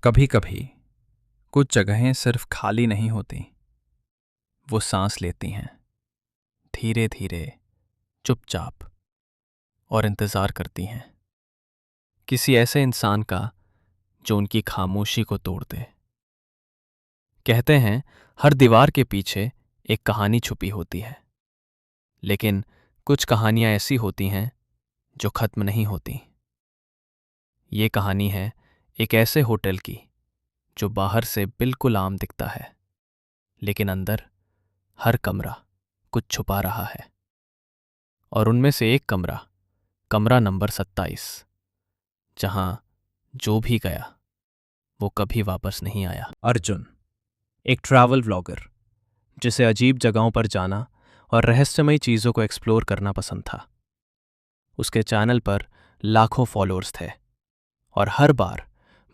कभी कभी कुछ जगहें सिर्फ खाली नहीं होती, वो सांस लेती हैं, धीरे धीरे, चुपचाप, और इंतज़ार करती हैं किसी ऐसे इंसान का जो उनकी खामोशी को तोड़ दे। कहते हैं हर दीवार के पीछे एक कहानी छुपी होती है, लेकिन कुछ कहानियां ऐसी होती हैं जो खत्म नहीं होती। ये कहानी है एक ऐसे होटल की जो बाहर से बिल्कुल आम दिखता है, लेकिन अंदर हर कमरा कुछ छुपा रहा है। और उनमें से एक कमरा, कमरा नंबर 27, जहां जो भी गया वो कभी वापस नहीं आया। अर्जुन एक ट्रैवल व्लॉगर जिसे अजीब जगहों पर जाना और रहस्यमयी चीज़ों को एक्सप्लोर करना पसंद था। उसके चैनल पर लाखों फॉलोअर्स थे और हर बार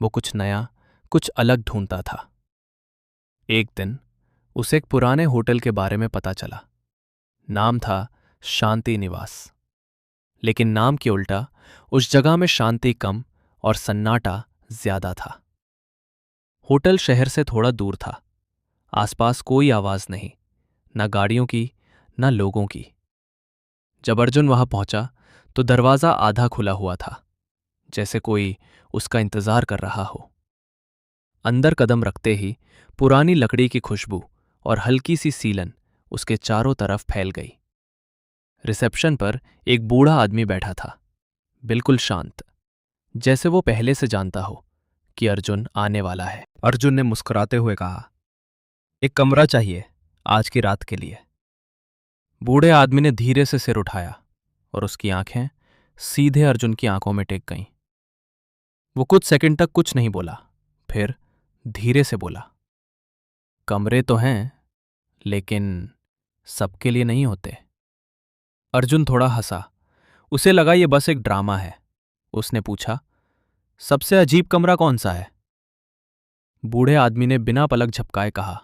वो कुछ नया, कुछ अलग ढूंढता था। एक दिन उसे एक पुराने होटल के बारे में पता चला। नाम था शांति निवास, लेकिन नाम के उल्टा उस जगह में शांति कम और सन्नाटा ज्यादा था। होटल शहर से थोड़ा दूर था। आसपास कोई आवाज नहीं, न गाड़ियों की, न लोगों की। जब अर्जुन वहां पहुंचा तो दरवाजा आधा खुला हुआ था, जैसे कोई उसका इंतजार कर रहा हो। अंदर कदम रखते ही पुरानी लकड़ी की खुशबू और हल्की सी सीलन उसके चारों तरफ फैल गई। रिसेप्शन पर एक बूढ़ा आदमी बैठा था, बिल्कुल शांत, जैसे वो पहले से जानता हो कि अर्जुन आने वाला है। अर्जुन ने मुस्कुराते हुए कहा, एक कमरा चाहिए आज की रात के लिए। बूढ़े आदमी ने धीरे से सिर उठाया और उसकी आंखें सीधे अर्जुन की आंखों में टेक गईं। वो कुछ सेकंड तक कुछ नहीं बोला, फिर धीरे से बोला, कमरे तो हैं, लेकिन सबके लिए नहीं होते। अर्जुन थोड़ा हंसा। उसे लगा ये बस एक ड्रामा है। उसने पूछा, सबसे अजीब कमरा कौन सा है? बूढ़े आदमी ने बिना पलक झपकाए कहा,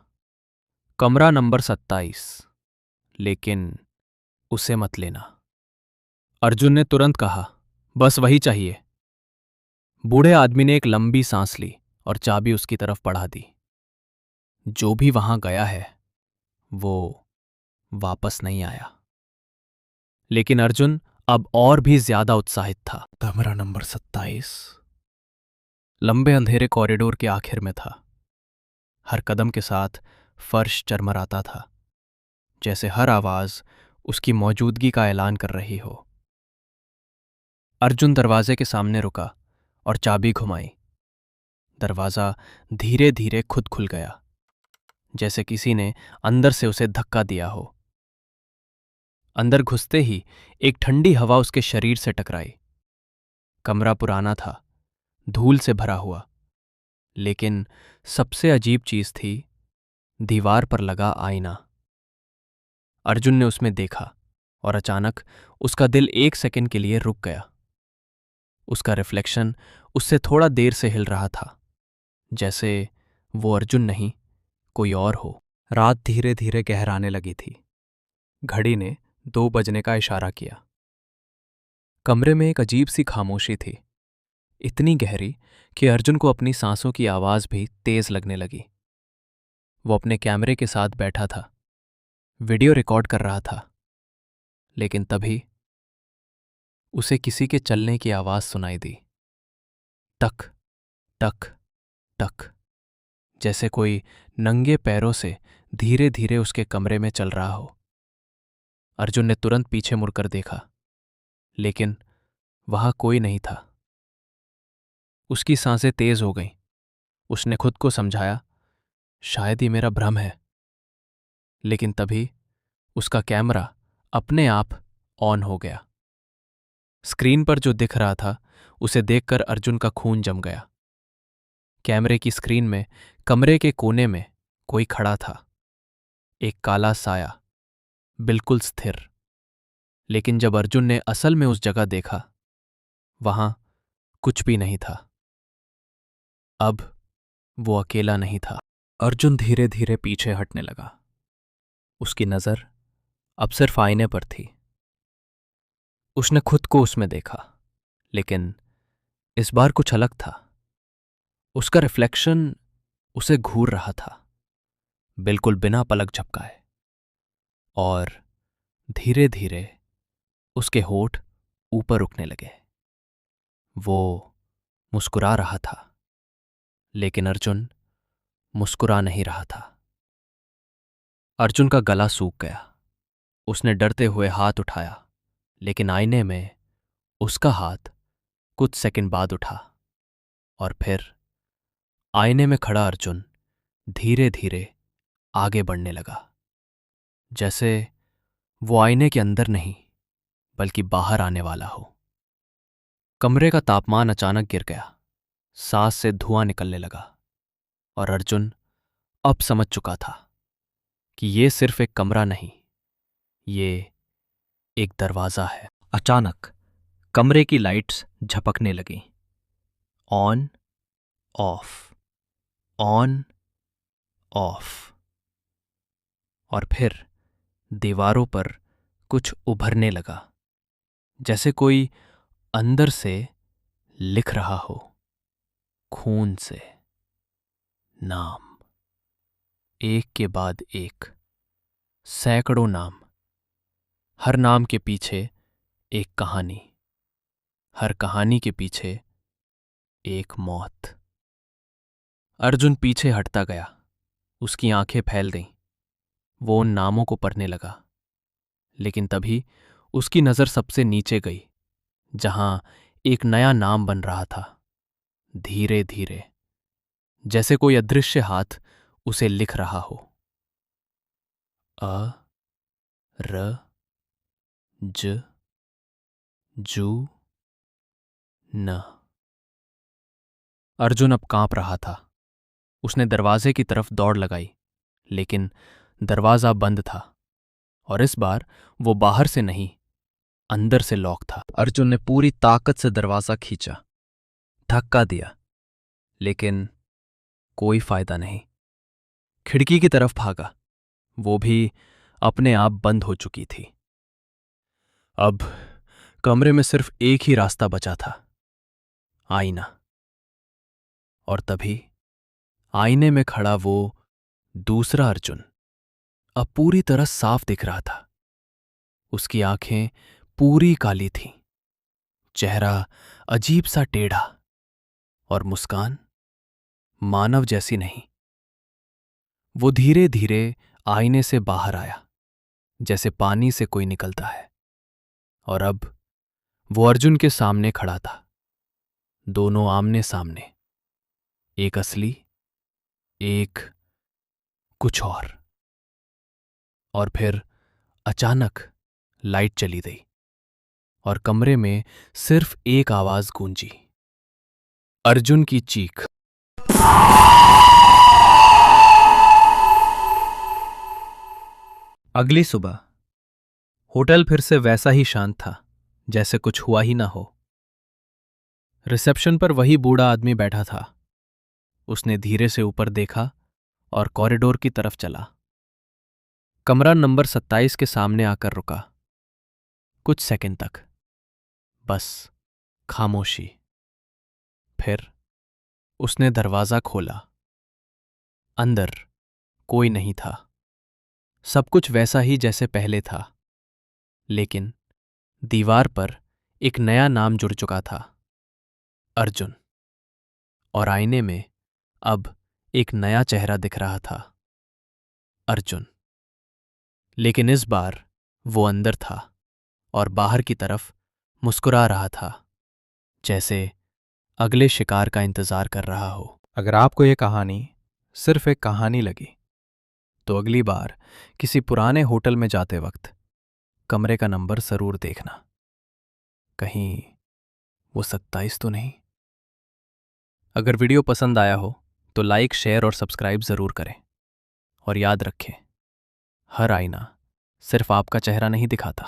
कमरा नंबर 27, लेकिन उसे मत लेना। अर्जुन ने तुरंत कहा, बस वही चाहिए। बूढ़े आदमी ने एक लंबी सांस ली और चाबी उसकी तरफ बढ़ा दी। जो भी वहां गया है वो वापस नहीं आया। लेकिन अर्जुन अब और भी ज्यादा उत्साहित था। कमरा नंबर 27 लंबे अंधेरे कॉरिडोर के आखिर में था। हर कदम के साथ फर्श चरमराता था, जैसे हर आवाज उसकी मौजूदगी का ऐलान कर रही हो। अर्जुन दरवाजे के सामने रुका और चाबी घुमाई। दरवाजा धीरे धीरे खुद खुल गया, जैसे किसी ने अंदर से उसे धक्का दिया हो। अंदर घुसते ही एक ठंडी हवा उसके शरीर से टकराई। कमरा पुराना था, धूल से भरा हुआ, लेकिन सबसे अजीब चीज थी दीवार पर लगा आईना। अर्जुन ने उसमें देखा और अचानक उसका दिल एक सेकंड के लिए रुक गया। उसका रिफ्लेक्शन उससे थोड़ा देर से हिल रहा था, जैसे वो अर्जुन नहीं, कोई और हो। रात धीरे धीरे गहराने लगी थी। घड़ी ने 2 बजने का इशारा किया। कमरे में एक अजीब सी खामोशी थी, इतनी गहरी कि अर्जुन को अपनी सांसों की आवाज भी तेज लगने लगी। वो अपने कैमरे के साथ बैठा था, वीडियो रिकॉर्ड कर रहा था, लेकिन तभी उसे किसी के चलने की आवाज सुनाई दी। टक टक टक, जैसे कोई नंगे पैरों से धीरे धीरे उसके कमरे में चल रहा हो। अर्जुन ने तुरंत पीछे मुड़कर देखा, लेकिन वहां कोई नहीं था। उसकी सांसें तेज हो गईं। उसने खुद को समझाया, शायद ही मेरा भ्रम है। लेकिन तभी उसका कैमरा अपने आप ऑन हो गया। स्क्रीन पर जो दिख रहा था उसे देखकर अर्जुन का खून जम गया। कैमरे की स्क्रीन में कमरे के कोने में कोई खड़ा था, एक काला साया, बिल्कुल स्थिर। लेकिन जब अर्जुन ने असल में उस जगह देखा, वहां कुछ भी नहीं था। अब वो अकेला नहीं था। अर्जुन धीरे धीरे पीछे हटने लगा। उसकी नजर अब सिर्फ आईने पर थी। उसने खुद को उसमें देखा, लेकिन इस बार कुछ अलग था। उसका रिफ्लेक्शन उसे घूर रहा था, बिल्कुल बिना पलक झपकाए। और धीरे धीरे उसके होठ ऊपर उठने लगे। वो मुस्कुरा रहा था, लेकिन अर्जुन मुस्कुरा नहीं रहा था। अर्जुन का गला सूख गया। उसने डरते हुए हाथ उठाया, लेकिन आईने में उसका हाथ कुछ सेकंड बाद उठा। और फिर आईने में खड़ा अर्जुन धीरे धीरे आगे बढ़ने लगा, जैसे वो आईने के अंदर नहीं बल्कि बाहर आने वाला हो। कमरे का तापमान अचानक गिर गया, सांस से धुआं निकलने लगा, और अर्जुन अब समझ चुका था कि ये सिर्फ एक कमरा नहीं, ये एक दरवाजा है। अचानक कमरे की लाइट्स झपकने लगीं। On off, on off. और फिर दीवारों पर कुछ उभरने लगा, जैसे कोई अंदर से लिख रहा हो, खून से नाम, एक के बाद एक, सैकड़ों नाम। हर नाम के पीछे एक कहानी, हर कहानी के पीछे एक मौत। अर्जुन पीछे हटता गया, उसकी आंखें फैल गईं। वो उन नामों को पढ़ने लगा, लेकिन तभी उसकी नजर सबसे नीचे गई, जहां एक नया नाम बन रहा था, धीरे धीरे, जैसे कोई अदृश्य हाथ उसे लिख रहा हो। अ र ज जू न। अर्जुन अब कांप रहा था। उसने दरवाजे की तरफ दौड़ लगाई, लेकिन दरवाजा बंद था, और इस बार वो बाहर से नहीं, अंदर से लॉक था। अर्जुन ने पूरी ताकत से दरवाजा खींचा, धक्का दिया, लेकिन कोई फायदा नहीं। खिड़की की तरफ भागा, वो भी अपने आप बंद हो चुकी थी। अब कमरे में सिर्फ एक ही रास्ता बचा था, आईना। और तभी आईने में खड़ा वो दूसरा अर्जुन अब पूरी तरह साफ दिख रहा था। उसकी आंखें पूरी काली थीं, चेहरा अजीब सा टेढ़ा, और मुस्कान मानव जैसी नहीं। वो धीरे धीरे आईने से बाहर आया, जैसे पानी से कोई निकलता है। और अब वो अर्जुन के सामने खड़ा था, दोनों आमने सामने, एक असली, एक कुछ और फिर अचानक लाइट चली गई, और कमरे में सिर्फ एक आवाज गूंजी, अर्जुन की चीख। अगली सुबह होटल फिर से वैसा ही शांत था, जैसे कुछ हुआ ही ना हो। रिसेप्शन पर वही बूढ़ा आदमी बैठा था। उसने धीरे से ऊपर देखा और कॉरिडोर की तरफ चला। कमरा नंबर 27 के सामने आकर रुका। कुछ सेकंड तक बस खामोशी। फिर उसने दरवाजा खोला। अंदर कोई नहीं था। सब कुछ वैसा ही जैसे पहले था, लेकिन दीवार पर एक नया नाम जुड़ चुका था, अर्जुन। और आईने में अब एक नया चेहरा दिख रहा था, अर्जुन। लेकिन इस बार वो अंदर था और बाहर की तरफ मुस्कुरा रहा था, जैसे अगले शिकार का इंतजार कर रहा हो। अगर आपको ये कहानी सिर्फ एक कहानी लगी, तो अगली बार किसी पुराने होटल में जाते वक्त कमरे का नंबर जरूर देखना, कहीं वो 27 तो नहीं। अगर वीडियो पसंद आया हो तो लाइक, शेयर और सब्सक्राइब जरूर करें। और याद रखें, हर आईना सिर्फ आपका चेहरा नहीं दिखाता।